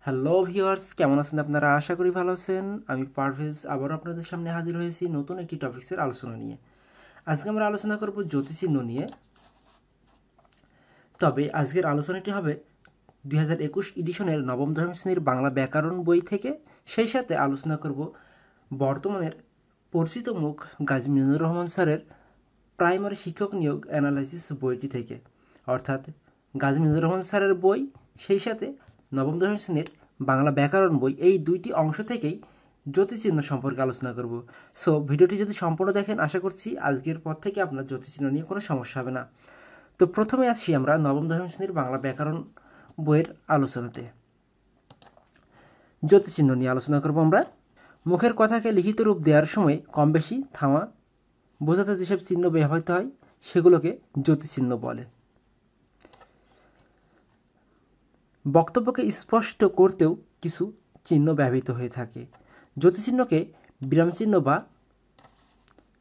Hello viewers, কেমন আছেন আপনারা? আশা করি ভালো আছেন। আমি পারভেজ আবারও আপনাদের সামনে হাজির হয়েছি নতুন একটি টপিক্সের আলোচনা নিয়ে। আজকে আমরা আলোচনা করব জ্যোতিচিহ্ন নিয়ে। তবে আজকের আলোচনাটি হবে 2021 এডিশনের নবম দশম শ্রেণীর বাংলা ব্যাকরণ বই থেকে। সেই সাথে আলোচনা করব বর্তমানের পরিচিত মুখ গাজী মিজানুর রহমান স্যারের প্রাইমারি শিক্ষক নিয়োগ অ্যানালাইসিস বইটি থেকে, অর্থাৎ গাজী মিজানুর রহমান স্যারের বই, সেই সাথে নবম দশম শ্রেণীর বাংলা ব্যাকরণ বই, এই দুইটি অংশ থেকেই জ্যোতিচিহ্ন সম্পর্কে আলোচনা করব। সো ভিডিওটি যদি সম্পূর্ণ দেখেন, আশা করছি আজকের পর থেকে আপনার জ্যোতিচিহ্ন নিয়ে কোনো সমস্যা হবে না। তো প্রথমে আসি আমরা নবম দশম শ্রেণীর বাংলা ব্যাকরণ বইয়ের আলোচনাতে। জ্যোতিচিহ্ন নিয়ে আলোচনা করব আমরা। মুখের কথাকে লিখিত রূপ দেওয়ার সময় কম বেশি থামা বোঝাতে যেসব চিহ্ন ব্যবহৃত হয় সেগুলোকে জ্যোতিচিহ্ন বলে। বক্তব্যকে স্পষ্ট করতেও কিছু চিহ্ন ব্যবহৃত হয়ে থাকে। জ্যোতিচিহ্নকে বিরামচিহ্ন বা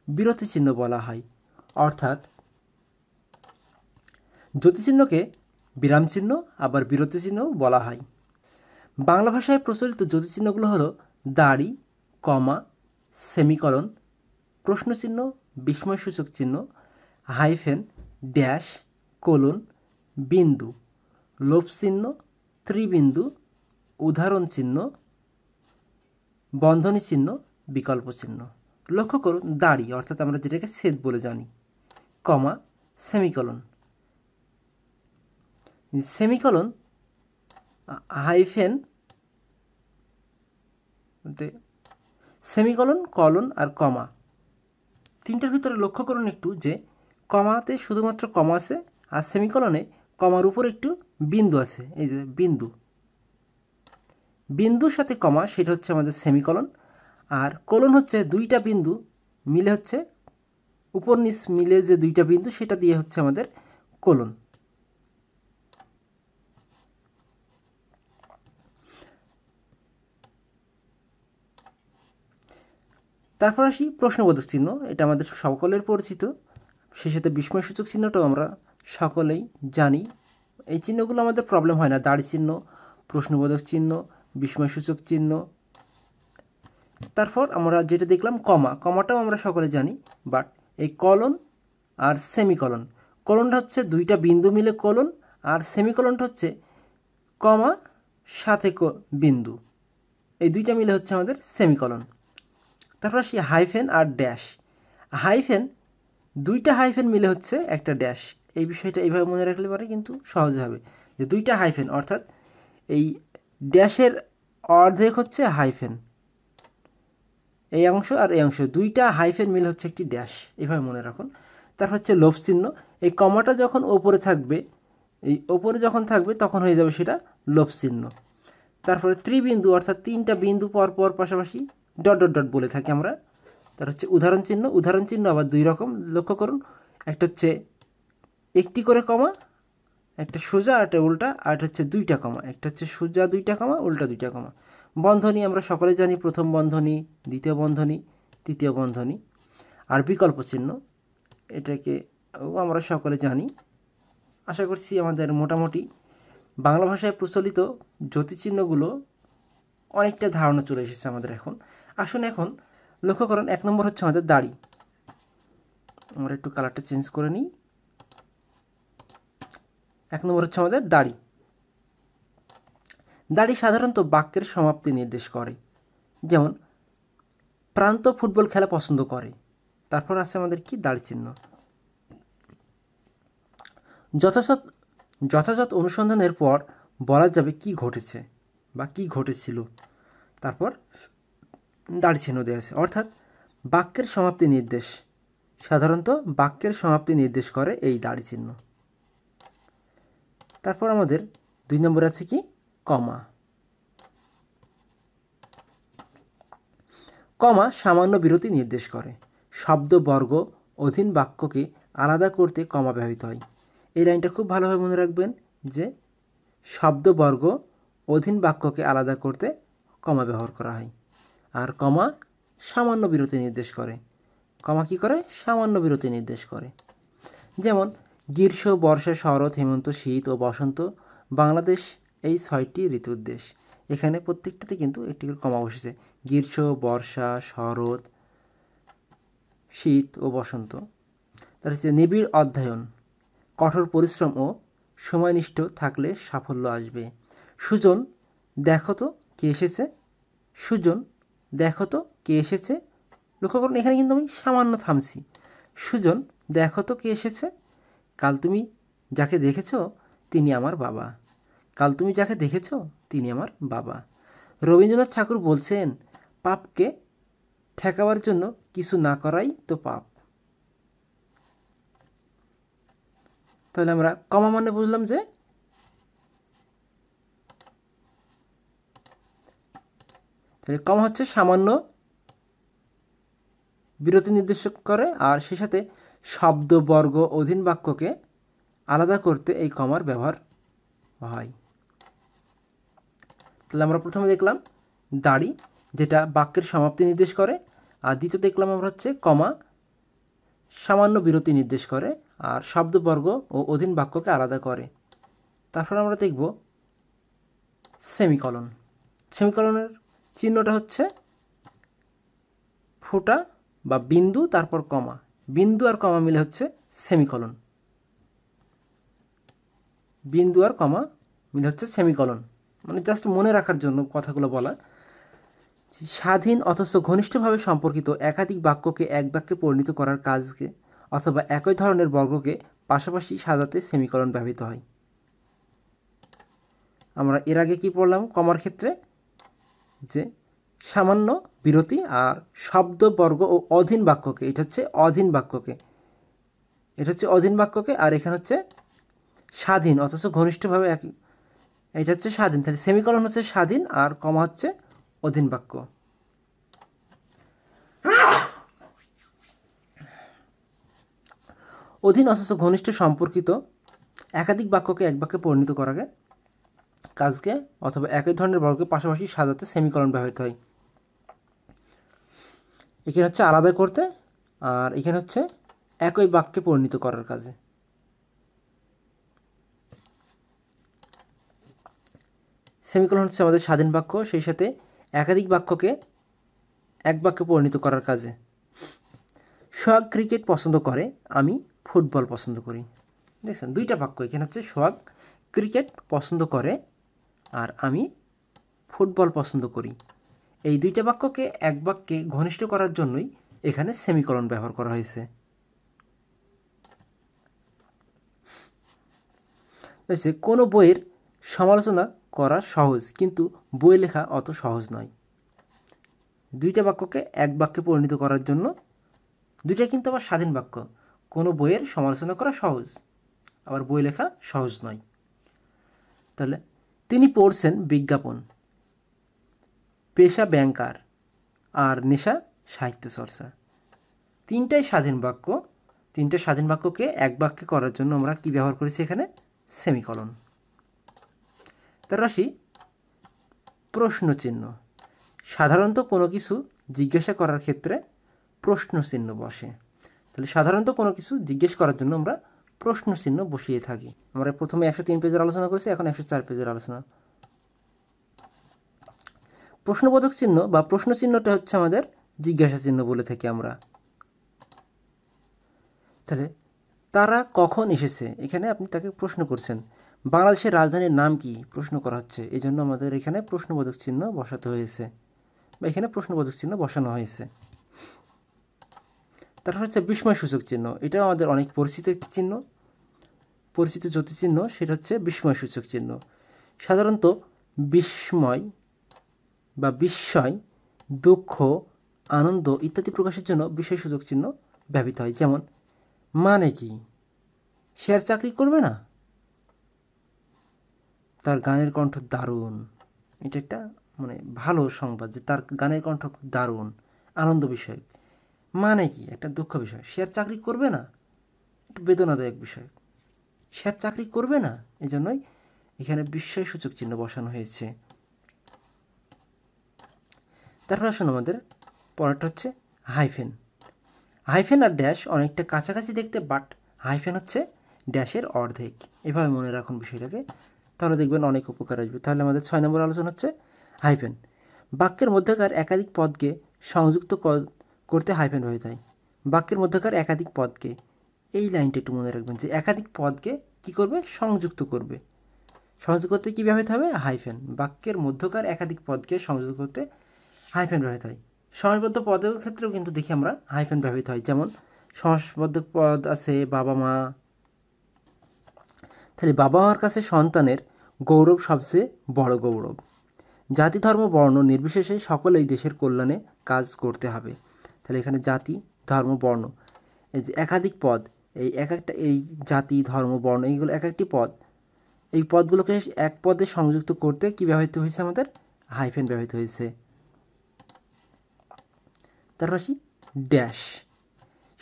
বিরতি চিহ্ন বলা হয়। অর্থাৎ জ্যোতিচিহ্নকে বিরামচিহ্ন আবার বিরতি চিহ্ন বলা হয়। বাংলা ভাষায় প্রচলিত জ্যোতিচিহ্নগুলো হলো দাড়ি, কমা, সেমিকলন, প্রশ্নচিহ্ন, বিস্ময়সূচক চিহ্ন, হাইফেন, ড্যাশ, কোলন, বিন্দু, লোভ চিহ্ন, ত্রিবিন্দু, উদাহরণ চিহ্ন, বন্ধনী চিহ্ন, বিকল্প চিহ্ন। লক্ষ্য করুন, দাড়ি অর্থাৎ আমরা যেটাকে ছেদ বলে জানি, comma, semicolon, semicolon, hyphen, semicolon, colon আর কমা, তিনটার ভিতরে লক্ষ্য করুন একটু যে কমাতে শুধুমাত্র কমা আছে, আর সেমিকলনে কমার উপর একটু বিন্দু আছে। এই যে বিন্দু, বিন্দুর সাথে কমা, সেটা হচ্ছে আমাদের সেমিকলন। আর কোলন হচ্ছে দুইটা বিন্দু মিলে হচ্ছে, উপর নিচ মিলে যে দুইটা বিন্দু, সেটা দিয়ে হচ্ছে আমাদের কোলন। তারপর আসি প্রশ্নবোধক চিহ্ন। এটা আমাদের সকলের পরিচিত, সেই সাথে বিস্ময়সূচক চিহ্নটাও আমরা সকলেই জানি। এই চিহ্নগুলো আমাদের প্রবলেম হয় না, দাড়ি চিহ্ন, প্রশ্নবোধক চিহ্ন, বিস্ময়সূচক চিহ্ন। তারপর আমরা যেটা দেখলাম কমা, কমাটাও আমরা সকলে জানি। বাট এই কলন আর সেমিকলন, কলনটা হচ্ছে দুইটা বিন্দু মিলে কলন, আর সেমিকলনটা হচ্ছে কমা সাথে বিন্দু, এই দুইটা মিলে হচ্ছে আমাদের সেমিকলন। তারপর আসি হাইফেন আর ড্যাশ। হাইফেন, দুইটা হাইফেন মিলে হচ্ছে একটা ড্যাশ। এই বিষয়টা এইভাবে মনে রাখলে পারে কিন্তু সহজ হবে, যে দুইটা হাইফেন অর্থাৎ এই ড্যাশের অর্ধেক হচ্ছে হাইফেন, এই অংশ আর এই অংশ, দুইটা হাইফেন মিলে হচ্ছে একটি ড্যাশ, এভাবে মনে রাখুন। তারপর হচ্ছে লোভ চিহ্ন। এই কমাটা যখন ওপরে থাকবে, এই ওপরে যখন থাকবে তখন হয়ে যাবে সেটা লোভ চিহ্ন। তারপরে ত্রিবিন্দু অর্থাৎ তিনটা বিন্দু পর পর পাশাপাশি ডট ডট ডট বলে থাকি আমরা। তার হচ্ছে উদাহরণ চিহ্ন। উদাহরণ চিহ্ন আবার দুই রকম, লক্ষ্য করুন, একটা হচ্ছে একটি করে কমা, একটা সোজা আর একটা উল্টা, আর হচ্ছে দুইটা কমা, একটা হচ্ছে সোজা দুইটা কমা, উল্টা দুইটা কমা। বন্ধনী আমরা সকলে জানি, প্রথম বন্ধনী, দ্বিতীয় বন্ধনী, তৃতীয় বন্ধনী। আর বিকল্প চিহ্ন, এটাকে আমরা সকলে জানি। আশা করছি আমাদের মোটামুটি বাংলা ভাষায় প্রচলিত জ্যোতিচিহ্নগুলো অনেকটা ধারণা চলে এসেছে আমাদের এখন। আসুন এখন লক্ষ্য করুন, 1 নম্বর হচ্ছে আমাদের দাড়ি। আমরা একটু কালারটা চেঞ্জ করে নিই। 1 নম্বর হচ্ছে আমাদের দাড়ি। দাড়ি সাধারণত বাক্যের সমাপ্তি নির্দেশ করে, যেমন প্রান্ত ফুটবল খেলা পছন্দ করে। তারপর আছে আমাদের কি, দাড়ি চিহ্ন। যথাযথ যথাযথ অনুসন্ধানের পর বলা যাবে কি ঘটেছে বা কি ঘটেছিল, তারপর দাড়ি চিহ্ন দেওয়া আছে। অর্থাৎ বাক্যের সমাপ্তি নির্দেশ, সাধারণত বাক্যের সমাপ্তি নির্দেশ করে এই দাড়ি চিহ্ন। তারপর আমাদের 2 নম্বর আছে কি, কমা। কমা সামান্য বিরতি নির্দেশ করে। শব্দ, বর্গ, অধীন বাক্যকে আলাদা করতে কমা ব্যবহৃত হয়। এই লাইনটা খুব ভালোভাবে মনে রাখবেন যে শব্দ, বর্গ, অধীন বাক্যকে আলাদা করতে কমা ব্যবহার করা হয়। আর কমা সামান্য বিরতি নির্দেশ করে। কমা কি করে, সামান্য বিরতি নির্দেশ করে। যেমন গ্রীষ্ম, বর্ষা, শরৎ, হেমন্ত, শীত ও বসন্ত বাংলাদেশ এই 6টি ঋতুর দেশ। এখানে প্রত্যেকটাতে কিন্তু একটি করে কমা বসেছে। গ্রীষ্ম, বর্ষা, শরৎ, শীত ও বসন্ত। তার হচ্ছে নিবিড় অধ্যয়ন, কঠোর পরিশ্রম ও সময়নিষ্ঠ থাকলে সাফল্য আসবে। সুজন, দেখো তো কে এসেছে। সুজন, দেখো তো কে এসেছে। লক্ষ্য করুন এখানে কিন্তু আমি সামান্য থামছি। সুজন, দেখো তো কে এসেছে। কাল তুমি যাকে দেখেছ তিনি আমার বাবা। কাল তুমি যাকে দেখেছ তিনি আমার বাবা। রবীন্দ্রনাথ ঠাকুর বলছেন, পাপকে ঠেকাবার জন্য কিছু না করাই তো পাপ। তাহলে আমরা কমা মানে বুঝলাম যে তাহলে কমা হচ্ছে সামান্য বিরতি নির্দেশ করে, আর সেই সাথে শব্দ, বর্গ, অধীন বাক্যকে আলাদা করতে এই কমার ব্যবহার হয়। তাহলে আমরা প্রথমে দেখলাম দাড়ি, যেটা বাক্যের সমাপ্তি নির্দেশ করে, আর দ্বিতীয় দেখলাম আমরা হচ্ছে কমা, সামান্য বিরতি নির্দেশ করে আর শব্দ, বর্গ ও অধীন বাক্যকে আলাদা করে। তারপর আমরা দেখব সেমিকলন। সেমিকলনের চিহ্নটা হচ্ছে ফোঁটা বা বিন্দু, তারপর কমা। বিন্দু আর কমা মিলে হচ্ছে সেমিকলন। বিন্দু আর কমা মিলে হচ্ছে সেমিকলন। মানে জাস্ট মনে রাখার জন্য কথাগুলো বলা। স্বাধীন অথচ ঘনিষ্ঠভাবে সম্পর্কিত একাধিক বাক্যকে এক বাক্যে পরিণত করার কাজকে অথবা একই ধরনের বর্গকে পাশাপাশি সাজাতে সেমিকলন ব্যবহৃত হয়। আমরা এর আগে কি পড়লাম কমার ক্ষেত্রে, যে সামান্য বিরতি আর শব্দ, বর্গ ও অধীন বাক্যকে, এটা হচ্ছে অধীন বাক্যকে, আর এখানে হচ্ছে স্বাধীন অথচ ঘনিষ্ঠভাবে এক, এটা হচ্ছে স্বাধীন। তাহলে সেমিকলন হচ্ছে স্বাধীন আর কমা হচ্ছে অধীন বাক্য। অধীন অথচ ঘনিষ্ঠ সম্পর্কিত একাধিক বাক্যকে এক বাক্যে পরিণত করাকে কাজকে অথবা একই ধরনের বর্গকে পাশাপাশি সাজাতে সেমিকলন ব্যবহৃত হয়। এখানে হচ্ছে আলাদা করতে, আর এখানে হচ্ছে একই বাক্যে পরিণত করার কাজে। সেমিকলন হচ্ছে আমাদের স্বাধীন বাক্য, সেই সাথে একাধিক বাক্যকে এক বাক্যে পরিণত করার কাজে। সোহাগ ক্রিকেট পছন্দ করে, আমি ফুটবল পছন্দ করি। দেখছেন দুইটা বাক্য, এখানে হচ্ছে সোহাগ ক্রিকেট পছন্দ করে আর আমি ফুটবল পছন্দ করি। এই দুইটা বাক্যকে এক বাক্যে ঘনিষ্ঠ করার জন্যই এখানে সেমিকলন ব্যবহার করা হয়েছে। কোনো বইয়ের সমালোচনা করা সহজ, কিন্তু বই লেখা অত সহজ নয়। দুইটা বাক্যকে এক বাক্যে পরিণত করার জন্য, দুইটা কিন্তু আবার স্বাধীন বাক্য। কোনো বইয়ের সমালোচনা করা সহজ, আবার বই লেখা সহজ নয়। তাহলে তিনি পড়ছেন বিজ্ঞাপন, পেশা ব্যাংকার আর নেশা সাহিত্য চর্চা। তিনটাই স্বাধীন বাক্য। তিনটে স্বাধীন বাক্যকে এক বাক্যে করার জন্য আমরা কি ব্যবহার করেছি এখানে? সেমিকলন। তার রাশি প্রশ্ন চিহ্ন। সাধারণত কোনো কিছু জিজ্ঞাসা করার ক্ষেত্রে প্রশ্ন চিহ্ন বসে। তাহলে সাধারণত কোনো কিছু জিজ্ঞেস করার জন্য আমরা প্রশ্ন চিহ্ন বসিয়ে থাকি। আমরা প্রথমে 103 পেজের আলোচনা করেছি, এখন 104 পেজের আলোচনা। প্রশ্নবোধক চিহ্ন বা প্রশ্ন চিহ্নটা হচ্ছে আমাদের জিজ্ঞাসা চিহ্ন বলে থাকি আমরা। তাহলে তারা কখন এসেছে, এখানে আপনি তাকে প্রশ্ন করছেন। বাংলাদেশের রাজধানীর নাম কি প্রশ্ন করা হচ্ছে, এই জন্য আমাদের এখানে প্রশ্নবোধক চিহ্ন বসাতে হয়েছে বা এখানে প্রশ্নবোধক চিহ্ন বসানো হয়েছে। তারপর হচ্ছে বিস্ময়সূচক চিহ্ন। এটাও আমাদের অনেক পরিচিত একটি চিহ্ন, পরিচিত জ্যোতিচিহ্ন, সেটা হচ্ছে বিস্ময়সূচক চিহ্ন। সাধারণত বিস্ময় বা বিস্ময়, দুঃখ, আনন্দ ইত্যাদি প্রকাশের জন্য বিস্ময়সূচক চিহ্ন ব্যবহৃত হয়। যেমন মানে কি, সে আর চাকরি করবে না, তার গানের কণ্ঠ দারুণ। এটা একটা মানে ভালো সংবাদ যে তার গানের কণ্ঠ দারুণ, আনন্দ বিষয়। মানে কি, একটা দুঃখ বিষয়, সে আর চাকরি করবে না, একটু বেদনাদায়ক বিষয়, সে আর চাকরি করবে না। এই জন্যই এখানে বিস্ময়সূচক চিহ্ন বসানো হয়েছে। তারপর আসুন আমাদের পরেরটা হচ্ছে হাইফেন। হাইফেন আর ড্যাশ অনেকটা কাছাকাছি দেখতে, বাট হাইফেন হচ্ছে ড্যাশের অর্ধেক। এভাবে মনে রাখুন বিষয়টাকে, তাহলে দেখবেন অনেক উপকার আসবে। তাহলে আমাদের 6 নম্বর আলোচনা হচ্ছে হাইফেন, বাক্যের মধ্যকার একাধিক পদকে সংযুক্ত করতে হাইফেন ব্যবহৃত হয়। বাক্যের মধ্যকার একাধিক পদকে, এই লাইনটা একটু মনে রাখবেন যে একাধিক পদকে কি করবে, সংযুক্ত করবে। সংযুক্ত করতে কী ব্যবহৃত হবে, হাইফেন। বাক্যের মধ্যকার একাধিক পদকে সংযুক্ত করতে হাইফেন ব্যবহৃত হয়। সমাসবদ্ধ পদের ক্ষেত্রেও কিন্তু দেখি আমরা হাইফেন ব্যবহৃত হয়। যেমন সমাসবদ্ধ পদ আছে বাবা মা, তাহলে বাবা মার কাছে সন্তানের গৌরব সবচেয়ে বড় গৌরব। জাতি ধর্ম বর্ণ নির্বিশেষে সকলেই দেশের কল্যাণে কাজ করতে হবে। তাহলে এখানে জাতি ধর্ম বর্ণ, এই যে একাধিক পদ, এই এই জাতি ধর্ম বর্ণ এইগুলো এক একটি পদ, এই পদগুলোকে এক পদে সংযুক্ত করতে কী ব্যবহৃত হয়েছে, আমাদের হাইফেন ব্যবহৃত হয়েছে। তারপর আসি ড্যাশ।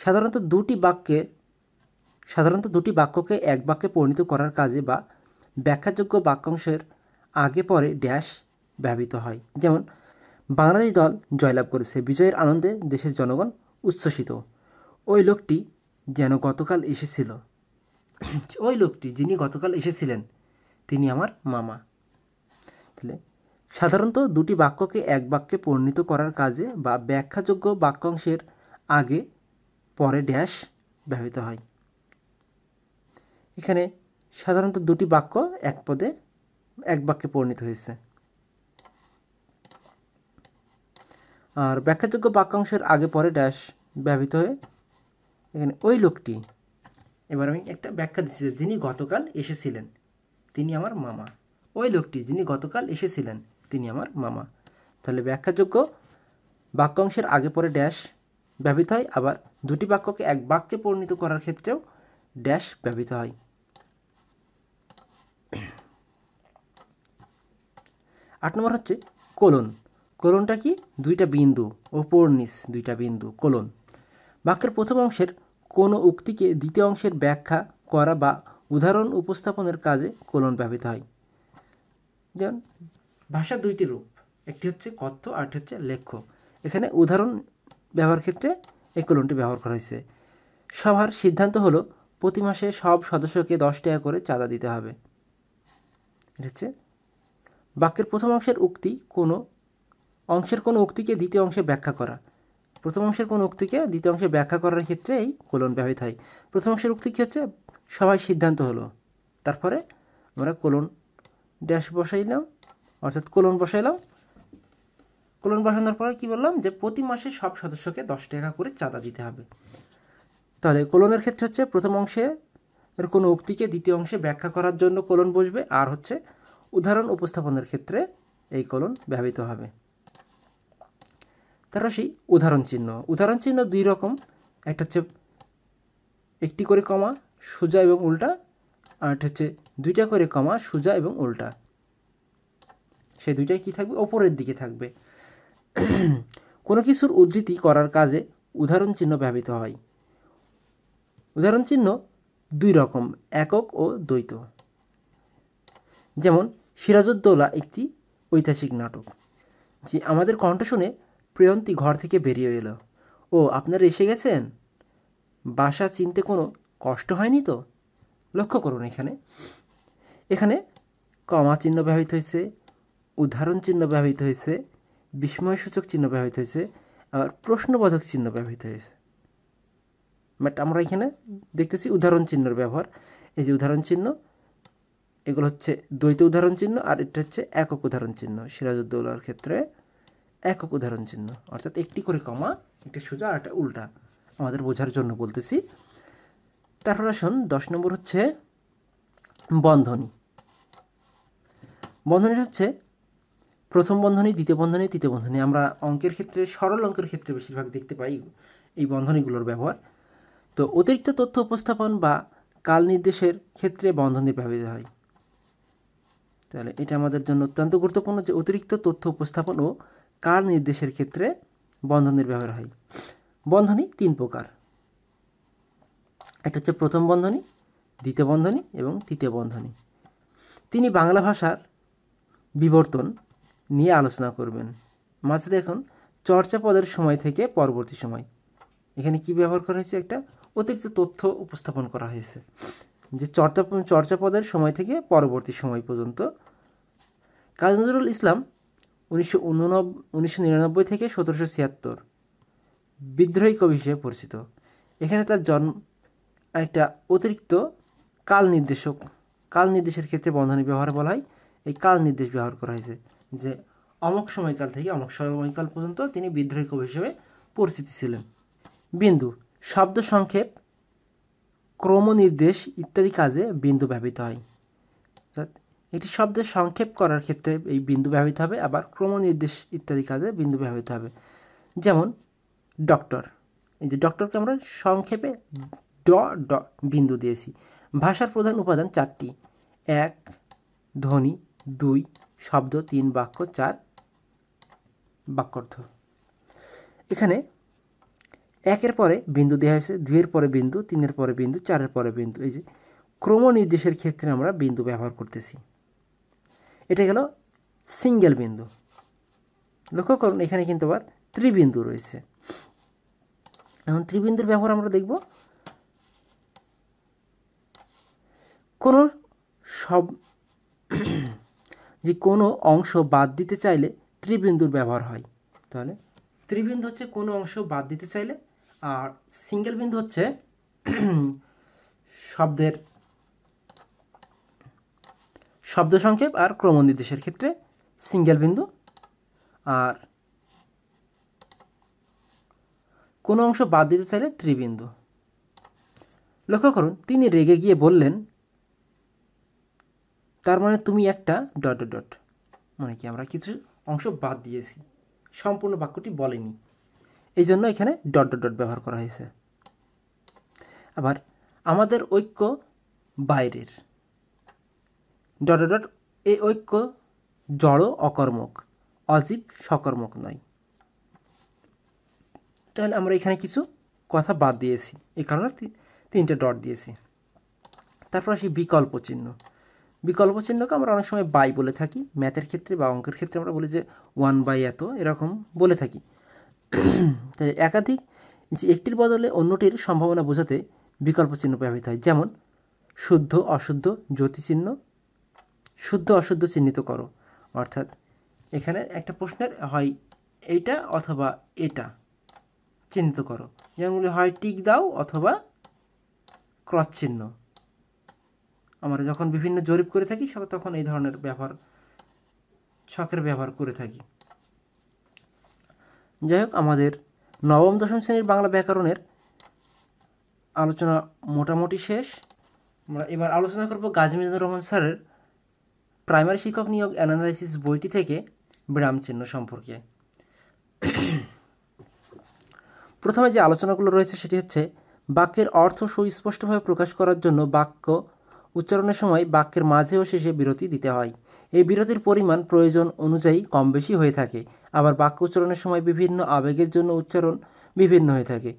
সাধারণত দুটি বাক্যকে এক বাক্যে পরিণত করার কাজে বা ব্যাখ্যাযোগ্য বাক্যাংশের আগে পরে ড্যাশ ব্যবহৃত হয়। যেমন বাংলাদেশ দল জয়লাভ করেছে, বিজয়ের আনন্দে দেশের জনগণ উচ্ছ্বসিত। ওই লোকটি যেন গতকাল এসেছিল, ওই লোকটি যিনি গতকাল এসেছিলেন তিনি আমার মামা। তাহলে সাধারণত দুটি বাক্যকে এক বাক্যে পরিণত করার কাজে বা ব্যাখ্যাযোগ্য বাক্যাংশের আগে পরে ড্যাশ ব্যবহৃত হয়। এখানে সাধারণত দুটি বাক্য এক বাক্যে পরিণত হয়েছে। আর ব্যাখ্যাযোগ্য বাক্যাংশের আগে পরে ড্যাশ ব্যবহৃত হয়ে এখানে ওই লোকটি, এবার আমি একটা ব্যাখ্যা দিচ্ছি, যিনি গতকাল এসেছিলেন তিনি আমার মামা। ওই লোকটি যিনি গতকাল এসেছিলেন তিনি আমার মামা। তাহলে ব্যাখ্যাযোগ্য বাক্যাংশের আগে পরে ড্যাশ ব্যবহৃত হয়, আবার দুটি বাক্যকে এক বাক্যে পরিণত করার ক্ষেত্রেও ড্যাশ ব্যবহৃত হয়। 8 নম্বর হচ্ছে কোলন। কোলনটা কি, দুইটা বিন্দু, ওপর নিচ দুইটা বিন্দু, কোলন। বাক্যের প্রথম অংশের কোনো উক্তিকে দ্বিতীয় অংশের ব্যাখ্যা করা বা উদাহরণ উপস্থাপনের কাজে কোলন ব্যবহৃত হয়। যেমন ভাষার দুইটি রূপ, একটি হচ্ছে কথ্য আর একটি হচ্ছে লেখ্য। এখানে উদাহরণ ব্যবহার ক্ষেত্রে এই কোলনটি ব্যবহার করা হয়েছে। সভার সিদ্ধান্ত হলো প্রতি মাসে সব সদস্যকে 10 টাকা করে চাঁদা দিতে হবে। এটা হচ্ছে বাক্যের প্রথম অংশের উক্তি কোনো উক্তিকে দ্বিতীয় অংশে ব্যাখ্যা করা। প্রথম অংশের কোনো উক্তিকে দ্বিতীয় অংশে ব্যাখ্যা করার ক্ষেত্রে এই কোলন ব্যবহৃত হয়। প্রথম অংশের উক্তি কী হচ্ছে, সবাই সিদ্ধান্ত হলো, তারপরে আমরা কোলন ড্যাশ বসাইলাম, অর্থাৎ কোলন বসাইলাম। কোলন বসানোর পরে কী বললাম, যে প্রতি মাসে সব সদস্যকে 10 টাকা করে চাঁদা দিতে হবে। তাহলে কোলনের ক্ষেত্রে হচ্ছে প্রথম অংশে এর কোনো উক্তিকে দ্বিতীয় অংশে ব্যাখ্যা করার জন্য কোলন বসবে, আর হচ্ছে উদাহরণ উপস্থাপনের ক্ষেত্রে এই কোলন ব্যবহৃত হবে। তারপর সেই উদাহরণ চিহ্ন। উদাহরণ চিহ্ন দুই রকম, একটা হচ্ছে একটি করে কমা সোজা এবং উল্টা, আর একটা হচ্ছে দুইটা করে কমা সোজা এবং উল্টা। সেই দুইটাই কি থাকবে, ওপরের দিকে থাকবে। কোনো কিছুর উদ্ধৃতি করার কাজে উদাহরণ চিহ্ন ব্যবহৃত হয়। উদাহরণ চিহ্ন দুই রকম, একক ও দ্বৈত। যেমন সিরাজউদ্দৌলা একটি ঐতিহাসিক নাটক। যে আমাদের কণ্ঠ শুনে প্রিয়ন্তী ঘর থেকে বেরিয়ে এলো। ও আপনারা এসে গেছেন, বাসা চিনতে কোনো কষ্ট হয়নি তো? লক্ষ্য করুন এখানে কমা চিহ্ন ব্যবহৃত হয়েছে, উদাহরণ চিহ্ন ব্যবহৃত হয়েছে, বিস্ময়সূচক চিহ্ন ব্যবহৃত হয়েছে, আবার প্রশ্নবোধক চিহ্ন ব্যবহৃত হয়েছে। বাট আমরা এখানে দেখতেছি উদাহরণ চিহ্নের ব্যবহার। এই যে উদাহরণ চিহ্ন, এগুলো হচ্ছে দ্বৈত উদাহরণ চিহ্ন, আর এটা হচ্ছে একক উদাহরণ চিহ্ন। সিরাজউদ্দৌলার ক্ষেত্রে একক উদাহরণ চিহ্ন, অর্থাৎ একটি করে কমা, একটা সোজা আর একটা উল্টা, আমাদের বোঝার জন্য বলতেছি। তারপর আসুন 10 নম্বর হচ্ছে বন্ধনী। বন্ধনী হচ্ছে প্রথম বন্ধনী, দ্বিতীয় বন্ধনী, তৃতীয় বন্ধনী। আমরা অঙ্কের ক্ষেত্রে, সরল অঙ্কের ক্ষেত্রে বেশিরভাগ দেখতে পাই এই বন্ধনীগুলোর ব্যবহার। তো অতিরিক্ত তথ্য উপস্থাপন বা কাল নির্দেশের ক্ষেত্রে বন্ধনী ব্যবহৃত হয়। তাহলে এটা আমাদের জন্য অত্যন্ত গুরুত্বপূর্ণ যে অতিরিক্ত তথ্য উপস্থাপন ও কাল নির্দেশের ক্ষেত্রে বন্ধনীর ব্যবহার হয়। বন্ধনী 3 প্রকার, একটা হচ্ছে প্রথম বন্ধনী, দ্বিতীয় বন্ধনী এবং তৃতীয় বন্ধনী। তিনি বাংলা ভাষার বিবর্তন নিয়ে আলোচনা করবেন। মাঝে দেখুন চর্যাপদের সময় থেকে পরবর্তী সময়, এখানে কি ব্যবহার করা হয়েছে, একটা অতিরিক্ত তথ্য উপস্থাপন করা হয়েছে যে চর্যাপদের সময় থেকে পরবর্তী সময় পর্যন্ত। কাজী নজরুল ইসলাম 1999 থেকে 1776, বিদ্রোহী কবি হিসেবে পরিচিত। এখানে তার জন্ম একটা অতিরিক্ত কাল নির্দেশের ক্ষেত্রে বন্ধনী ব্যবহার বলা হয়। এই কাল নির্দেশ ব্যবহার করা হয়েছে যে অমুক সময়কাল থেকে অমুক সময়কাল পর্যন্ত তিনি বিদ্রোহী কবি হিসেবে পরিচিত ছিলেন। বিন্দু, শব্দ সংক্ষেপ, ক্রমনির্দেশ ইত্যাদি কাজে বিন্দু ব্যবহৃত হয়। একটি শব্দের সংক্ষেপ করার ক্ষেত্রে এই বিন্দু ব্যবহৃত হবে, আবার ক্রমনির্দেশ ইত্যাদি কাজে বিন্দু ব্যবহৃত হবে। যেমন ডক্টর, এই যে ডক্টরকে আমরা সংক্ষেপে ড বিন্দু দিয়েছি। ভাষার প্রধান উপাদান 4টি: 1 ধ্বনি, 2 শব্দ, 3 বাক্য, 4 বাক্যার্থ। এখানে 1-এর পরে বিন্দু দেওয়া হয়েছে, 2-এর পরে বিন্দু, 3-এর পরে বিন্দু, 4-এর পরে বিন্দু। এই যে ক্রমনির্দেশের ক্ষেত্রে আমরা বিন্দু ব্যবহার করতেছি। এটা গেল সিঙ্গেল বিন্দু। লক্ষ্য করুন এখানে কিন্তু আবার ত্রিবিন্দু রয়েছে। এখন ত্রিবিন্দুর ব্যবহার আমরা দেখব। কোনো অংশ বাদ দিতে চাইলে ত্রিবিন্দুর ব্যবহার হয়। তাহলে ত্রিবিন্দু হচ্ছে কোনো অংশ বাদ দিতে চাইলে, আর সিঙ্গেল বিন্দু হচ্ছে শব্দ সংক্ষেপ আর ক্রমনির্দেশের ক্ষেত্রে সিঙ্গেল বিন্দু। আর কোনো অংশ বাদ দিতে চাইলে ত্রিবিন্দু। লক্ষ্য করুন, তিনি রেগে গিয়ে বললেন, তার মানে তুমি একটা ... মানে কি, আমরা কিছু অংশ বাদ দিয়েছি, সম্পূর্ণ বাক্যটি বলেনি, এই জন্য এখানে ... ব্যবহার করা হয়েছে। আবার আমাদের ঐক্য বাইরের ... এই ঐক্য জড় অকর্মক, অজীব সকর্মক নয়। তাহলে আমরা এখানে কিছু কথা বাদ দিয়েছি, এই কারণে 3টে ডট দিয়েছি। তারপর আসি বিকল্প চিহ্ন। বিকল্প চিহ্নকে আমরা অনেক সময় বাই বলে থাকি, ম্যাথের ক্ষেত্রে বা অঙ্কের ক্ষেত্রে আমরা বলি যে 1/, এত এরকম বলে থাকি। তাই একাধিক একটির বদলে অন্যটির সম্ভাবনা বোঝাতে বিকল্প চিহ্ন ব্যবহৃত হয়। যেমন শুদ্ধ, অশুদ্ধ, জ্যোতিচিহ্ন। শুদ্ধ অশুদ্ধ চিহ্নিত করো, অর্থাৎ এখানে একটা প্রশ্নের হয় এইটা অথবা এটা চিহ্নিত করো। যেমন হয় টিক দাও অথবা ক্রস চিহ্ন। আমরা যখন বিভিন্ন জরিপ করে থাকি তখন এই ধরনের ছকের ব্যবহার করে থাকি। যাই হোক, আমাদের নবম দশম শ্রেণীর বাংলা ব্যাকরণের আলোচনা মোটামুটি শেষ। আমরা এবার আলোচনা করব গাজী মিজানুর রহমান স্যারের প্রাইমারি শিক্ষক নিয়োগ অ্যানালাইসিস বইটি থেকে বিরাম চিহ্ন সম্পর্কে। প্রথমে যে আলোচনাগুলো রয়েছে সেটি হচ্ছে বাক্যের অর্থ সুস্পষ্টভাবে প্রকাশ করার জন্য বাক্য উচ্চারণের সময় বাক্যের মাঝে ও শেষে বিরতি দিতে হয়। এই বিরতির পরিমাণ প্রয়োজন অনুযায়ী কম বেশি হয়ে থাকে। আবার বাক্য উচ্চারণের সময় বিভিন্ন আবেগের জন্য উচ্চারণ বিভিন্ন হয়ে থাকে।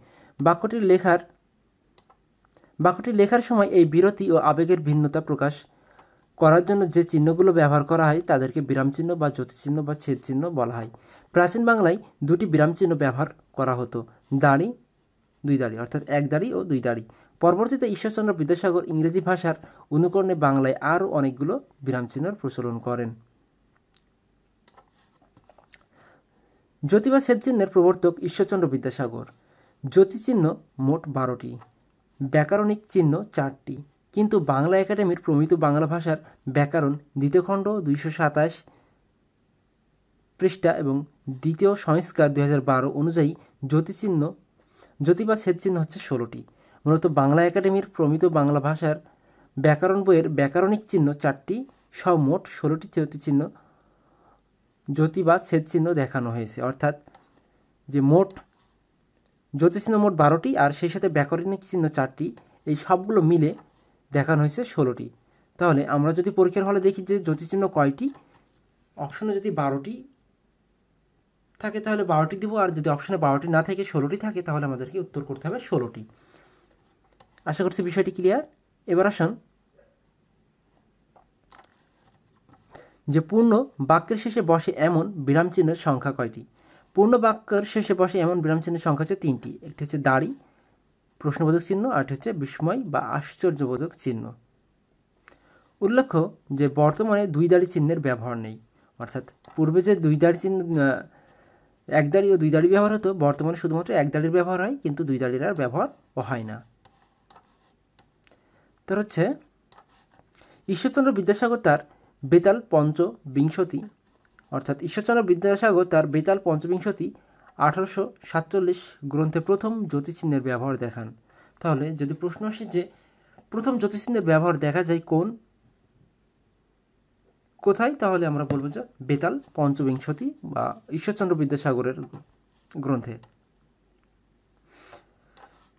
বাক্যটি লেখার সময় এই বিরতি ও আবেগের ভিন্নতা প্রকাশ করার জন্য যে চিহ্নগুলো ব্যবহার করা হয় তাদেরকে বিরাম চিহ্ন বা জ্যোতিচিহ্ন বা ছেদ চিহ্ন বলা হয়। প্রাচীন বাংলায় 2টি বিরাম চিহ্ন ব্যবহার করা হতো, দাড়ি, 2 দাড়ি, অর্থাৎ 1 দাড়ি ও 2 দাড়ি। পরবর্তীতে ঈশ্বরচন্দ্র বিদ্যাসাগর ইংরেজি ভাষার অনুকরণে বাংলায় আরও অনেকগুলো বিরাম চিহ্নের প্রচলন করেন। জ্যোতি বা ছেদ চিহ্নের প্রবর্তক ঈশ্বরচন্দ্র বিদ্যাসাগর। জ্যোতিচিহ্ন মোট 12টি, ব্যাকরণিক চিহ্ন 4টি, কিন্তু বাংলা একাডেমির প্রমিত বাংলা ভাষার ব্যাকরণ 2য় খণ্ড 227 পৃষ্ঠা এবং দ্বিতীয় সংস্কার 2012 অনুযায়ী জ্যোতি বা ছেদ চিহ্ন হচ্ছে 16টি। মূলত বাংলা একাডেমির প্রমিত বাংলা ভাষার ব্যাকরণ বইয়ের ব্যাকরণিক চিহ্ন 4টি, সব মোট 16টি জ্যোতি বা ছেদ চিহ্ন দেখানো হয়েছে। অর্থাৎ যে মোট জ্যোতিচিহ্ন মোট 12টি আর সেই সাথে ব্যাকরণিক চিহ্ন 4টি, এই সবগুলো মিলে দেখানো হয়েছে 16টি। তাহলে আমরা যদি পরীক্ষার হলে দেখি যে জ্যোতিচিহ্ন কয়টি, অপশনে যদি 12টি থাকে তাহলে 12টি দিব, আর যদি অপশনে 12টি না থাকে 16টি থাকে তাহলে আমাদেরকে উত্তর করতে হবে 16টি। আশা করছি বিষয়টি ক্লিয়ার। এবার আসুন যে পূর্ণ বাক্যের শেষে বসে এমন বিরাম চিহ্নের সংখ্যা কয়টি। পূর্ণ বাক্যের শেষে বসে এমন বিরাম চিহ্নের সংখ্যা হচ্ছে 3টি। একটি হচ্ছে দাড়ি প্রশ্নবোধক চিহ্ন, আর একটি হচ্ছে বিস্ময় বা আশ্চর্যবোধক চিহ্ন। উল্লেখ্য যে বর্তমানে 2 দাড়ি চিহ্নের ব্যবহার নেই। অর্থাৎ পূর্বে যে দুই দাড়ি চিহ্ন, এক দাড়ি ও দুই দাড়ি ব্যবহার হতো, বর্তমানে শুধুমাত্র এক দাড়ির ব্যবহার হয়, কিন্তু দুই দাড়ির আর ব্যবহার হয় না। তার হচ্ছে ঈশ্বরচন্দ্র বিদ্যাসাগর তার বেতাল পঞ্চবিংশতি, অর্থাৎ ঈশ্বরচন্দ্র বিদ্যাসাগর তার বেতাল পঞ্চবিংশতি 1847 গ্রন্থে প্রথম জ্যোতিচিহ্নের ব্যবহার দেখান। তাহলে যদি প্রশ্ন আসে যে প্রথম জ্যোতিচিহ্নের ব্যবহার দেখা যায় কোথায়, তাহলে আমরা বলবো যে বেতাল পঞ্চবিংশতি বা ঈশ্বরচন্দ্র বিদ্যাসাগরের গ্রন্থে।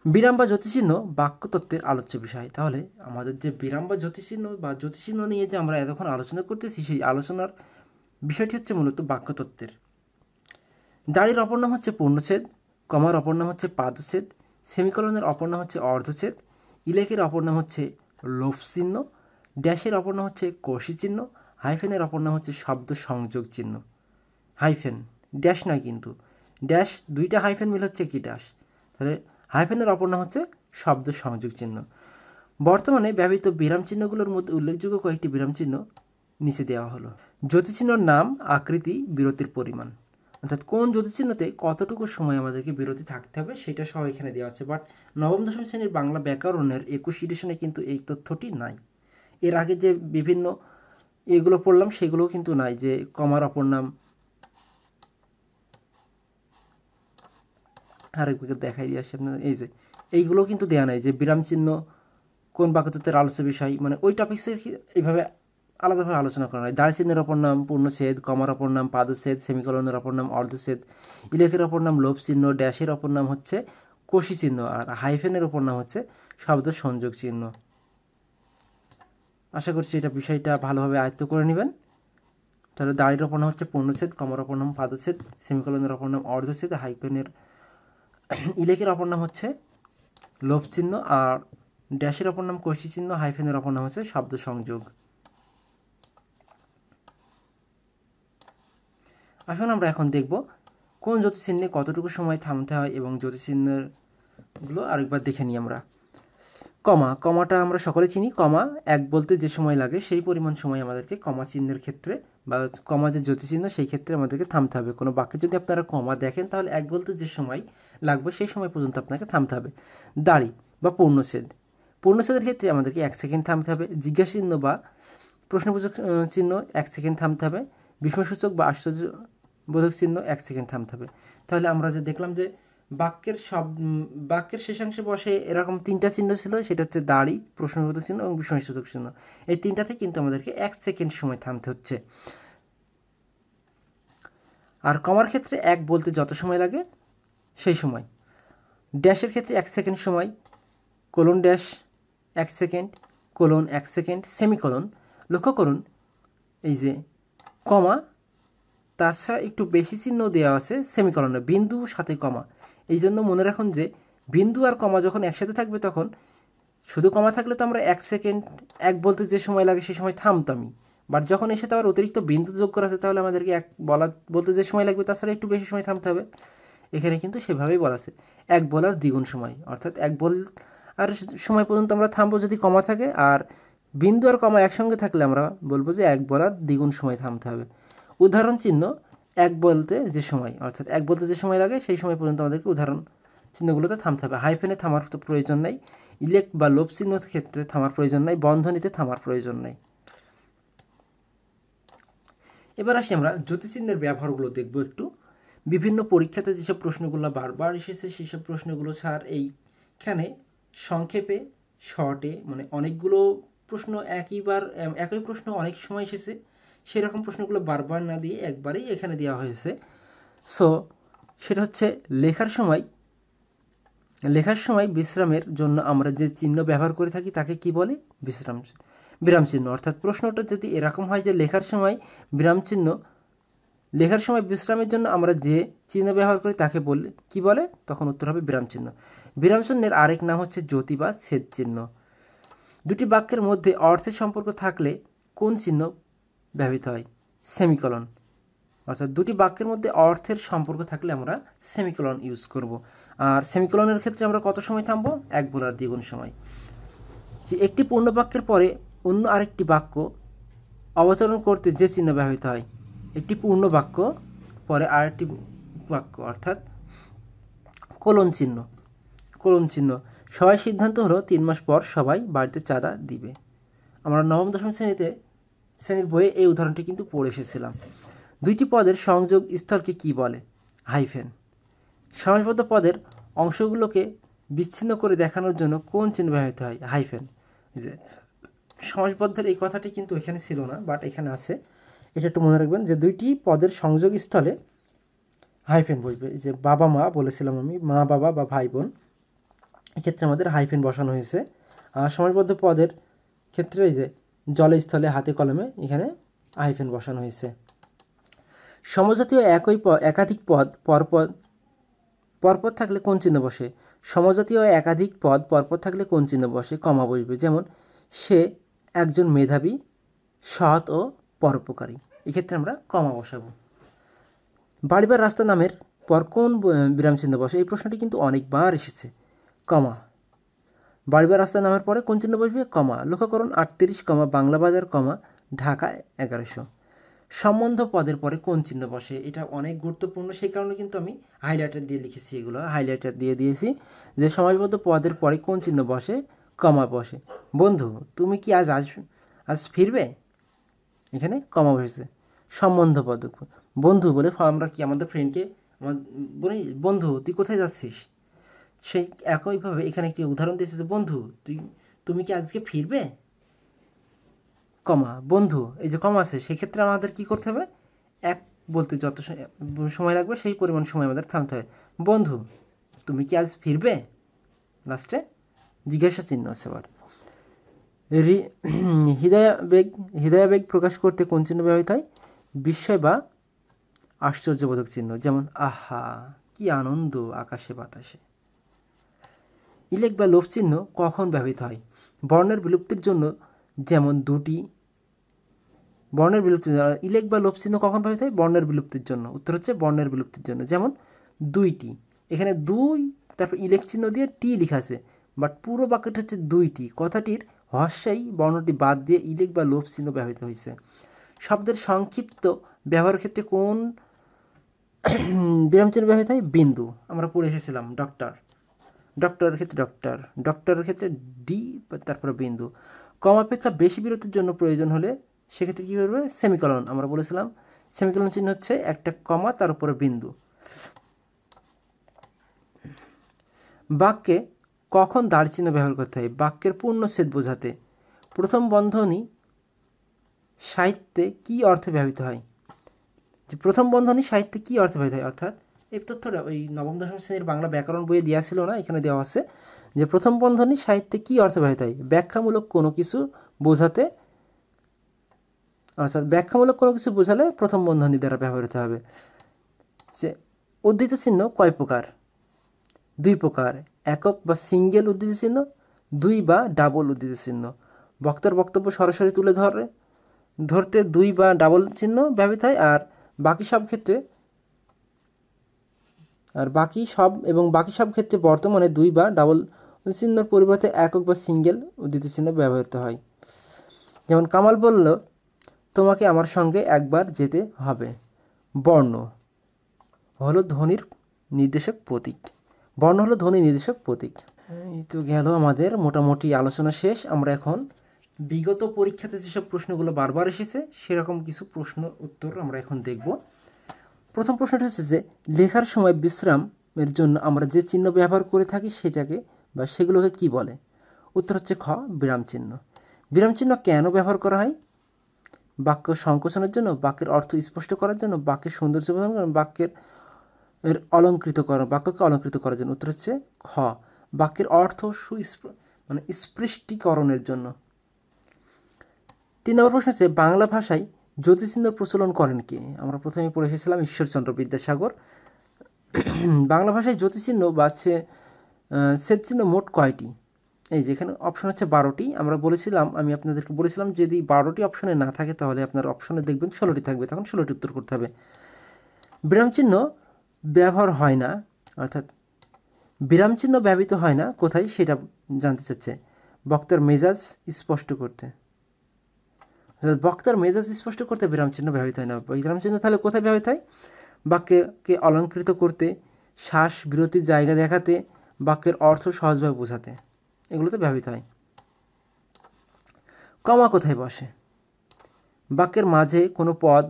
বিরাম বা জ্যোতিচিহ্ন বাক্যতত্ত্বের আলোচ্য বিষয়। তাহলে আমাদের যে বিরাম বা জ্যোতিচিহ্ন বা জ্যোতিচিহ্ন নিয়ে যে আমরা এতক্ষণ আলোচনা করতেছি, সেই আলোচনার বিষয়টি হচ্ছে মূলত বাক্যতত্ত্বের। দাড়ির অপর নাম হচ্ছে পূর্ণচ্ছেদ, কমার অপর নাম হচ্ছে পাদচ্ছেদ, সেমিকলনের অপর নাম হচ্ছে অর্ধচ্ছেদ, ইলেকের অপর নাম হচ্ছে লোভ চিহ্ন, ড্যাশের অপর নাম হচ্ছে কষি চিহ্ন, হাইফেনের অপর নাম হচ্ছে শব্দ সংযোগ চিহ্ন। হাইফেন, ড্যাশ নয় কিন্তু, ড্যাশ দুইটা হাইফেন মিলে হচ্ছে কি ড্যাশ। তাহলে হাইফেনের অপর নাম হচ্ছে শব্দ সংযোগ চিহ্ন। বর্তমানে ব্যবহৃত বিরাম চিহ্নগুলোর মধ্যে উল্লেখযোগ্য কয়েকটি বিরাম চিহ্ন নিচে দেওয়া হলো। জ্যোতিচিহ্নর নাম, আকৃতি, বিরতির পরিমাণ, অর্থাৎ কোন জ্যোতিচিহ্নতে কতটুকু সময় আমাদেরকে বিরতি থাকতে হবে সেটা সব এখানে দেওয়া আছে। বাট নবম দশম শ্রেণীর বাংলা ব্যাকরণের 21 এডিশনে কিন্তু এই তথ্যটি নাই। এর আগে যে বিভিন্ন এগুলো পড়লাম সেগুলোও কিন্তু নাই, যে কমার অপর নাম, আরেকবার দেখাই দিয়ে আসি আপনার, এই যে এইগুলো কিন্তু দেওয়া নাই, যে বিরাম চিহ্ন কোন বাক্যতত্ত্বের আলোচ্য বিষয়, মানে ওই টপিক্সের এইভাবে আলাদাভাবে আলোচনা করা হয়। দাড়ি চিহ্নের অপর নাম পূর্ণচ্ছেদ, কমার অপর নাম পাদচ্ছেদ, সেমিকলনের অপর নাম অর্ধচ্ছেদ, ইলেকের অপর নাম লোভ চিহ্ন, ড্যাশের অপর নাম হচ্ছে কষি চিহ্ন, আর হাইফেনের অপর নাম হচ্ছে শব্দ সংযোগ চিহ্ন। আশা করছি এটা বিষয়টা ভালোভাবে আয়ত্ত করে নেবেন। তাহলে দাড়ির অপর নাম হচ্ছে পূর্ণচ্ছেদ, কমার অপর নাম পাদচ্ছেদ, সেমিকলনের অপর নাম অর্ধচ্ছেদ, হাইফেনের ইলেকের অপর নাম হচ্ছে লোভ চিহ্ন, আর ড্যাশের অপর নাম কষি চিহ্ন, হাইফেনের অপর নাম হচ্ছে শব্দ সংযোগ। আসুন আমরা এখন দেখব কোন জ্যোতিচিহ্নে কতটুকু সময় থামতে হয় এবং জ্যোতিচিহ্নগুলো আরেকবার দেখে নিই আমরা। কমাটা আমরা সকলে চিনি। কমা এক বলতে যে সময় লাগে সেই পরিমাণ সময় আমাদেরকে কমা চিহ্নের ক্ষেত্রে বা কমা যে জ্যোতিচিহ্ন সেই ক্ষেত্রে আমাদেরকে থামতে হবে। কোনো বাক্যে যদি আপনারা কমা দেখেন তাহলে এক বলতে যে সময় লাগবে সেই সময় পর্যন্ত আপনাকে থামতে হবে। দাড়ি বা পূর্ণচ্ছেদের ক্ষেত্রে আমাদেরকে 1 সেকেন্ড থামতে হবে। জিজ্ঞাসা চিহ্ন বা প্রশ্নবোধক চিহ্ন 1 সেকেন্ড থামতে হবে। বিস্ময়সূচক বা আশ্চর্যবোধক চিহ্ন 1 সেকেন্ড থামতে হবে। তাহলে আমরা যে দেখলাম যে বাক্যের শেষাংশে বসে এরকম 3টা চিহ্ন ছিল, সেটা হচ্ছে দাড়ি, প্রশ্নবোধক চিহ্ন এবং বিস্ময়সূচক চিহ্ন। এই 3টাতে কিন্তু আমাদেরকে 1 সেকেন্ড সময় থামতে হচ্ছে। আর কমার ক্ষেত্রে এক বলতে যত সময় লাগে সেই সময়। ড্যাশের ক্ষেত্রে 1 সেকেন্ড সময়, colon dash 1 second, colon 1 second, semicolon. লক্ষ্য করুন এই যে কমা, তাছাড়া একটু বেশি চিহ্ন দেওয়া আছে সেমিকলনে, বিন্দু সাথে কমা। এই জন্য মনে রাখুন যে বিন্দু আর কমা যখন একসাথে থাকবে তখন শুধু কমা থাকলে তো আমরা 1 সেকেন্ড এক বলতে যে সময় লাগে সেই সময় থামতামই। বাট যখন এর সাথে আবার অতিরিক্ত বিন্দু যোগ করা আছে তাহলে আমাদেরকে এক বলতে যে সময় লাগবে তাছাড়া একটু বেশি সময় থামতে হবে। এখানে কিন্তু সেভাবেই বলা আছে, এক বলার দ্বিগুণ সময়, অর্থাৎ এক বল আর সময় পর্যন্ত আমরা থামবো যদি কমা থাকে, আর বিন্দু আর কমা একসঙ্গে থাকলে আমরা বলবো যে এক বলার দ্বিগুণ সময় থামতে হবে। উদাহরণ চিহ্ন এক বলতে যে সময়, অর্থাৎ এক বলতে যে সময় লাগে সেই সময় পর্যন্ত আমাদেরকে উদাহরণ চিহ্নগুলোতে থামতে হবে। হাইফেনে থামার তো প্রয়োজন নেই, ইলেক বা লোভ চিহ্নের ক্ষেত্রে থামার প্রয়োজন নেই, বন্ধনীতে থামার প্রয়োজন নেই। এবার আসি আমরা জ্যোতিচিহ্নের ব্যবহারগুলো দেখব একটু। বিভিন্ন পরীক্ষাতে যেসব প্রশ্নগুলো বারবার এসেছে সেসব প্রশ্নগুলো স্যার এইখানে সংক্ষেপে শর্টে, মানে অনেকগুলো প্রশ্ন একই প্রশ্ন অনেক সময় এসেছে, সেরকম প্রশ্নগুলো বারবার না দিয়ে একবারেই এখানে দেওয়া হয়েছে। সো সেটা হচ্ছে লেখার সময় বিশ্রামের জন্য আমরা যে চিহ্ন ব্যবহার করে থাকি তাকে কি বলে? বিরাম চিহ্ন। অর্থাৎ প্রশ্নটা যদি এরকম হয় যে লেখার সময় বিশ্রামের জন্য আমরা যে চিহ্ন ব্যবহার করি তাকে কি বলে, তখন উত্তর হবে বিরাম চিহ্ন। বিরাম চিহ্নের আরেক নাম হচ্ছে জ্যোতি বা ছেদ চিহ্ন। দুটি বাক্যের মধ্যে অর্থের সম্পর্ক থাকলে কোন চিহ্ন ব্যবহৃত হয়? সেমিকলন। অর্থাৎ দুটি বাক্যের মধ্যে অর্থের সম্পর্ক থাকলে আমরা সেমিকলন ইউজ করব। আর সেমিকলনের ক্ষেত্রে আমরা কত সময় থামবো? এক বলার দ্বিগুণ সময়। যে একটি পূর্ণ বাক্যের পরে অন্য আরেকটি বাক্য অবতরণ করতে যে চিহ্ন ব্যবহৃত হয়, একটি পূর্ণ বাক্য পরে আরেকটি বাক্য, অর্থাৎ কোলন চিহ্ন। কোলন চিহ্ন। সবাই সিদ্ধান্ত হলো 3 মাস পর সবাই বাড়িতে চাঁদা দিবে। আমরা নবম দশম শ্রেণীর বইয়ে এই উদাহরণটি কিন্তু পড়ে এসেছিলাম। দুইটি পদের সংযোগ স্থলকে কি বলে? হাইফেন। সমাসবদ্ধ পদের অংশগুলোকে বিচ্ছিন্ন করে দেখানোর জন্য কোন চিহ্ন ব্যবহৃত হয়? হাইফেন। যে সমাসবদ্ধের এই কথাটি কিন্তু এখানে ছিল না, বাট এখানে আছে। এটা একটু মনে রাখবেন যে দুইটি পদের সংযোগ স্থলে হাইফেন বসবে। যে বাবা মা বলেছিলাম আমি, মা বাবা বা ভাই বোন, এক্ষেত্রে আমাদের হাইফেন বসানো হয়েছে। আর সমাসবদ্ধ পদের ক্ষেত্রে এই যে জলস্থলে হাতে কলমে এখানে হাইফেন বসানো হয়েছে। সমজাতীয় একাধিক পদ পরপর থাকলে কোন চিহ্ন বসে? সমজাতীয় একাধিক পদ পরপর থাকলে কোন চিহ্ন বসে? কমা বসবে। যেমন সে একজন মেধাবী, সৎ ও পরোপকারী, এক্ষেত্রে আমরা কমা বসাবো। বাড়ি বা রাস্তা নামের পর কোন বিরাম চিহ্ন বসে? এই প্রশ্নটি কিন্তু অনেকবার এসেছে। কমা। বাড়ি বা রাস্তা নামের পরে কোন চিহ্ন বসবে? কমা। লক্ষ্য করুন 38, বাংলা বাজার, ঢাকা 1100। সম্বন্ধ পদের পরে কোন চিহ্ন বসে? এটা অনেক গুরুত্বপূর্ণ, সেই কারণে কিন্তু আমি হাইলাইটার দিয়ে লিখেছি, এগুলো হাইলাইটার দিয়ে দিয়েছি যে সমাসবদ্ধ পদের পরে কোন চিহ্ন বসে? কমা বসে। বন্ধু তুমি কি আজ ফিরবে? এখানে কমা বসেছে। সম্বন্ধ পদ। বন্ধু বলে আমরা কি আমাদের ফ্রেন্ডকে বলি বন্ধু তুই কোথায় যাচ্ছিস? সেই একইভাবে এখানে একটি উদাহরণ দিয়েছে যে বন্ধু তুমি কি আজকে ফিরবে? কমা। বন্ধু, এই যে কমা আছে, সেক্ষেত্রে আমাদের কি করতে হবে? এক বলতে যত সময় লাগবে সেই পরিমাণ সময় আমাদের থামতে হবে। বন্ধু তুমি কি আজ ফিরবে? লাস্টে জিজ্ঞাসা চিহ্ন আছে। আবার হৃদয়াবেগ প্রকাশ করতে কোন চিহ্ন ব্যবহৃত হয়? বিস্ময় বা আশ্চর্যবোধক চিহ্ন। যেমন আহা কি আনন্দ আকাশে বাতাসে। ইলেক বা লোভ চিহ্ন কখন ব্যবহৃত হয়? বর্ণের বিলুপ্তির জন্য। যেমন দুটি। বর্ণের বিলুপ্তির জন্য। ইলেক বা লোভ চিহ্ন কখন ব্যবহৃত হয়? বর্ণের বিলুপ্তির জন্য। উত্তর হচ্ছে বর্ণের বিলুপ্তির জন্য। যেমন দুইটি, এখানে দুই তারপর ইলেক চিহ্ন দিয়ে টি লেখা আছে, বাট পুরো বাক্যটি হচ্ছে দুইটি। কথাটির হর্ষাই বর্ণটি বাদ দিয়ে ইলেক বা লোভ চিহ্ন ব্যবহৃত হয়েছে। শব্দের সংক্ষিপ্ত ব্যবহারের ক্ষেত্রে কোন বিরাম চিহ্ন ব্যবহৃত হয়? বিন্দু। আমরা পড়ে এসেছিলাম ডক্টরের ক্ষেত্রে ডক্টরের ক্ষেত্রে ডি তারপরে বিন্দু। কম অপেক্ষা বেশি বিরতির জন্য প্রয়োজন হলে সেক্ষেত্রে কী করবে? সেমিকলন। আমরা বলেছিলাম সেমিকলন চিহ্ন হচ্ছে একটা কমা তার উপরে বিন্দু। বাক্যে কখন দাঁড় চিহ্ন ব্যবহার করতে হয়? বাক্যের পূর্ণচ্ছেদ বোঝাতে। প্রথম বন্ধনী সাহিত্যে কী অর্থে ব্যবহৃত হয়? যে প্রথম বন্ধনী সাহিত্যে কী অর্থে ব্যবহৃত হয়, অর্থাৎ এই তথ্যটা ওই নবম দশম শ্রেণীর বাংলা ব্যাকরণ বইয়ে দেওয়া ছিল না, এখানে দেওয়া আছে যে প্রথম বন্ধনী সাহিত্যে কী অর্থে ব্যবহৃত হয়? ব্যাখ্যামূলক কোনো কিছু বোঝাতে, অর্থাৎ ব্যাখ্যামূলক কোনো কিছু বোঝালে প্রথম বন্ধনী দ্বারা ব্যবহৃত হবে। যে উদ্ধৃত চিহ্ন কয় প্রকার? 2 প্রকার। একক বা সিঙ্গেল উদ্ধৃত চিহ্ন, 2 বা ডাবল উদ্ধৃত চিহ্ন। বক্তার বক্তব্য সরাসরি তুলে ধরতে 2 বা ডাবল চিহ্ন ব্যবহৃত হয়, আর বাকি সব ক্ষেত্রে বর্তমানে 2 বা ডাবল চিহ্নের পরিবর্তে একক বা সিঙ্গেল উদ্ধৃত চিহ্ন ব্যবহৃত হয়। যেমন কামাল বলল তোমাকে আমার সঙ্গে একবার যেতে হবে। বর্ণ হলো ধ্বনির নির্দেশক প্রতীক। বর্ণ হলো ধ্বনি নির্দেশক প্রতীক। এই তো গেল আমাদের মোটামুটি আলোচনা শেষ। আমরা এখন বিগত পরীক্ষাতে যেসব প্রশ্নগুলো বারবার এসেছে সেরকম কিছু প্রশ্ন উত্তর আমরা এখন দেখব। প্রথম প্রশ্নটা হচ্ছে যে লেখার সময় বিশ্রামের জন্য আমরা যে চিহ্ন ব্যবহার করে থাকি সেগুলোকে কি বলে? উত্তর হচ্ছে খ, বিরাম চিহ্ন। বিরাম চিহ্ন কেন ব্যবহার করা হয়? বাক্য সংকোচনের জন্য, বাক্যের অর্থ স্পষ্ট করার জন্য, বাক্যের সৌন্দর্য প্রদান করার, বাক্যকে অলঙ্কৃত করার জন্য। উত্তর হচ্ছে খ, বাক্যের অর্থ স্পষ্টীকরণের জন্য। 3 নম্বর প্রশ্ন হচ্ছে বাংলা ভাষায় জ্যোতিচিহ্ন প্রচলন করেন কে? আমরা প্রথমে পড়ে এসেছিলাম ঈশ্বরচন্দ্র বিদ্যাসাগর। বাংলা ভাষায় জ্যোতিচিহ্ন বা ছেদ চিহ্ন মোট কয়টি? এই যে এখানে অপশন হচ্ছে 12টি। আমি আপনাদেরকে বলেছিলাম যদি 12টি অপশনে না থাকে তাহলে আপনার অপশনে দেখবেন 16টি থাকবে, তখন 16টি উত্তর করতে হবে। বিরাম চিহ্ন ব্যবহার হয় না, অর্থাৎ বিরাম চিহ্ন ব্যবহৃত হয় না কোথায় সেটা জানতে চাচ্ছে? বক্তার মেজাজ স্পষ্ট করতে। বক্তার মেজাজ স্পষ্ট করতে বিরাম চিহ্ন ব্যবহৃত হয় না। বিরাম চিহ্ন তাহলে কোথায় ব্যবহৃত হয়? বাক্যকে অলঙ্কৃত করতে, শ্বাস বিরতির জায়গা দেখাতে, বাক্যের অর্থ সহজভাবে বোঝাতে, এগুলোতে ব্যবহৃত হয়। কমা কোথায় বসে? বাক্যের মাঝে কোনো পদ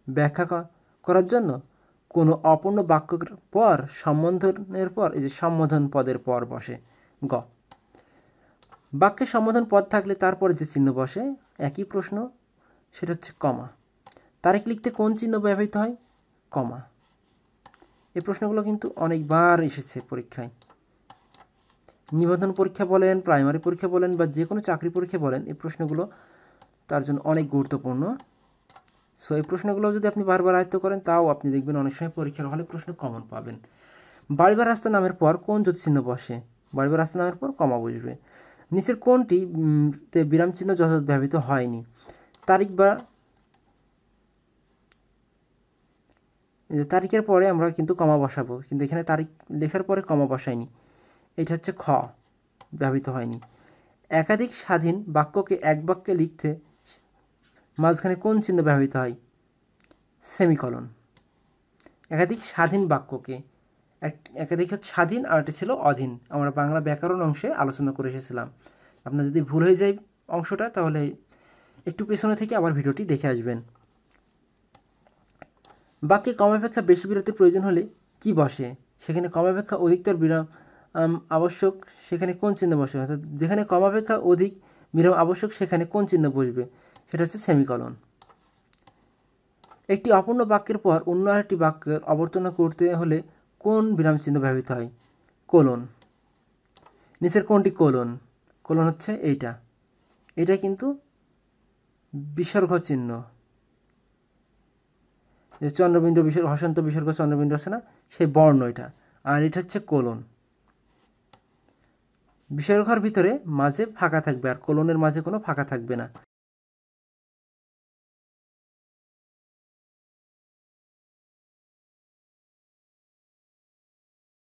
ব্যাখ্যা করার জন্য, কোনো অপূর্ণ বাক্যের পর সম্বোধনের পর, এই যে সম্বোধন পদের পর বসে। গ, বাক্যে সম্বোধন পদ থাকলে তারপরে যে চিহ্ন বসে, একই প্রশ্ন, সেটা হচ্ছে কমা। তারিখ লিখতে কোন চিহ্ন ব্যবহৃত হয়? কমা। এই প্রশ্নগুলো কিন্তু অনেকবার এসেছে পরীক্ষায়। নিবন্ধন পরীক্ষা বলেন, প্রাইমারি পরীক্ষা বলেন, বা যে কোনো চাকরি পরীক্ষা বলেন, এই প্রশ্নগুলো তার জন্য অনেক গুরুত্বপূর্ণ। সো এই প্রশ্নগুলো যদি আপনি বারবার আয়ত্ত করেন, তাও আপনি দেখবেন অনেক সময় পরীক্ষার হলে প্রশ্ন কমন পাবেন। বাড়ি বা রাস্তা নামের পর কোন জ্যোতিচিহ্ন বসে? বাড়ি বা রাস্তা নামের পর কমা বসবে। নিচের কোনটি তে বিরাম চিহ্ন যথাযথ ব্যবহৃত হয়নি? তারিখ বা তারিখের পরে আমরা কিন্তু কমা বসাবো, কিন্তু এখানে তারিখ লেখার পরে কমা বসাইনি, এটা হচ্ছে খ, ব্যবহৃত হয়নি। একাধিক স্বাধীন বাক্যকে এক বাক্যে লিখতে মাঝখানে কোন চিহ্ন ব্যবহৃত হয়? সেমিকলন। একাধিক স্বাধীন বাক্যকে, একাধিক স্বাধীন আর একটা ছিল অধীন, আমরা বাংলা ব্যাকরণ অংশে আলোচনা করে এসেছিলাম। আপনার যদি ভুল হয়ে যায় অংশটা, তাহলে একটু পেছনে থেকে আবার ভিডিওটি দেখে আসবেন। বাক্যে কমাপেক্ষা বেশি বিরতির প্রয়োজন হলে কি বসে? সেখানে কমাপেক্ষা অধিকতর বিরাম আবশ্যক, সেখানে কোন চিহ্ন বসে? অর্থাৎ যেখানে কমাপেক্ষা অধিক বিরাম আবশ্যক, সেখানে কোন চিহ্ন বসবে? সেটা হচ্ছে সেমিকলন। একটি অপূর্ণ বাক্যের পর অন্য আরেকটি বাক্যের অবর্তনা করতে হলে কোন বিরাম চিহ্ন ব্যবহৃত হয়? কোলন। নিচের কোনটি কোলন? কোলন হচ্ছে এইটা, এটা কিন্তু বিসর্গ চিহ্ন। যে চন্দ্রবিন্দু বিসর্গ, হসন্ত বিসর্গ চন্দ্রবিন্দু আছে না, সেই বর্ণ এটা, আর এটা হচ্ছে কোলন। বিসর্গের ভিতরে মাঝে ফাঁকা থাকবে, আর কোলনের মাঝে কোনো ফাঁকা থাকবে না।